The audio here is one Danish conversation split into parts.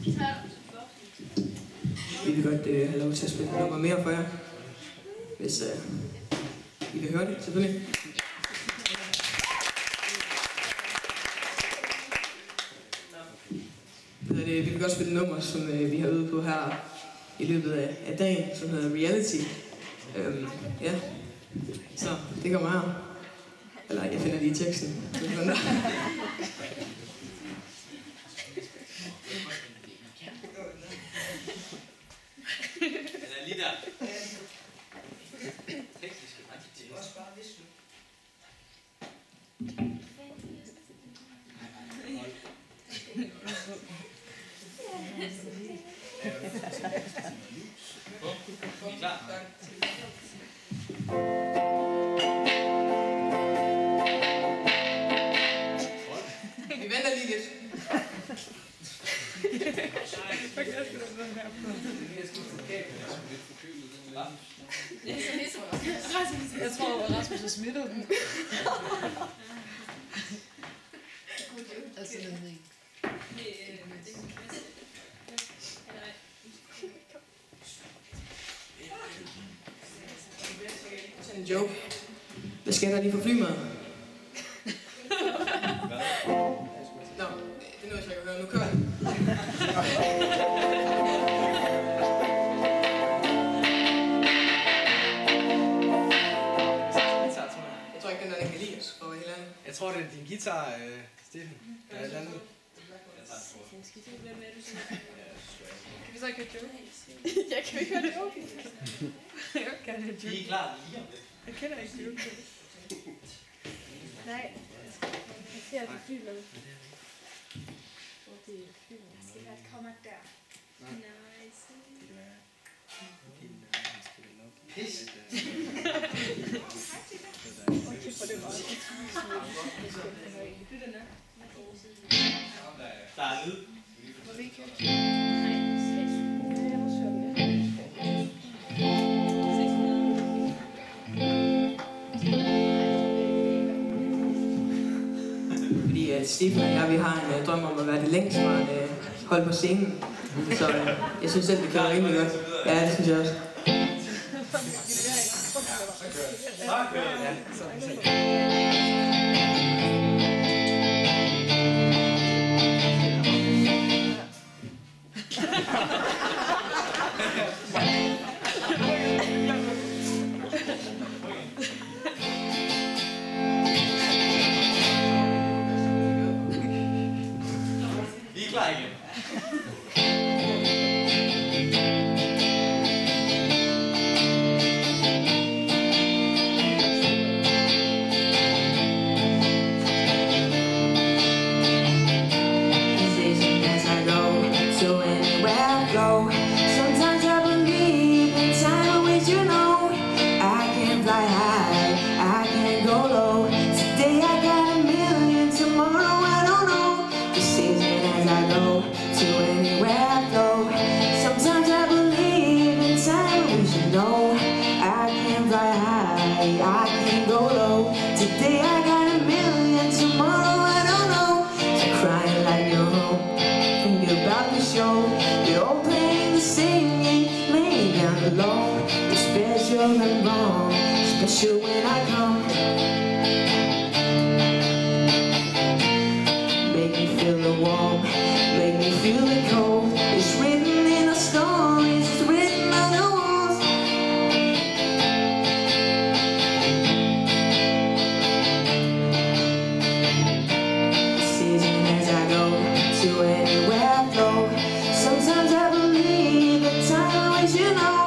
Vi vil godt have lov til at spille nummer mere for jer, hvis I vil høre det, selvfølgelig. Vi vil godt spille et nummer, som vi har øvet på her i løbet af dagen, som hedder Reality. Ja, så det kommer her. Eller jeg finder lige teksten. Lige der. Vi venter lige lidt. Jeg tror, at Rasmus har smittet den. Altså, den ikke. Sådan en joke. Hvad sker der lige for flymad? Nå, det er noget, jeg kan høre. Nu kører den. Jeg tror ikke, den der kan lide os, for helt andet. Jeg tror, det er din guitar, Steffen. Der er et eller andet. Kan vi så ikke høre joke? Jeg kan ikke høre det joke. Jeg vil gerne høre joke. De er klar lige om det. Jeg kender ikke joke. Nej. Jeg ser det flyver. Hvor det flyver. Jeg skal være et kommer der. Nice. Pis. Okay, for det var det. Der er lyd. Må vi ikke høre? Fordi Steffen og jeg, vi har en drøm om at være det længst hold på scenen. Så jeg synes selv, det kører rimelig godt. Ja, det synes jeg også. Vi er klar igen. Special when I come, make me feel the warmth, make me feel the cold. It's written in the stories, it's written on the walls. Season as I go to anywhere I go. Sometimes I believe that time waits, you know.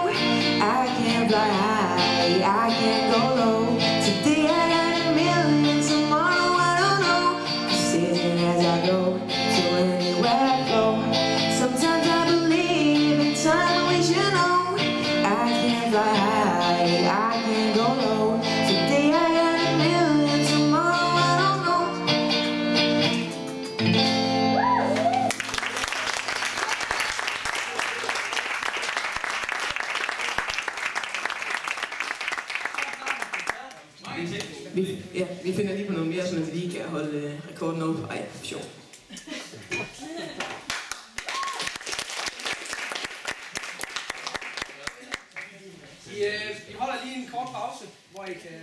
I can't fly high, I can't go low. Today I got a million, tomorrow I don't know. Season as I go to anywhere I go. Sometimes I believe in time waits, you know. I can't fly high, I can't go low. Today I got a million, tomorrow I don't know. Vi finder lige på noget mere, så vi lige kan holde rekorden op. Ej, sjovt. Vi holder lige en kort pause, hvor I kan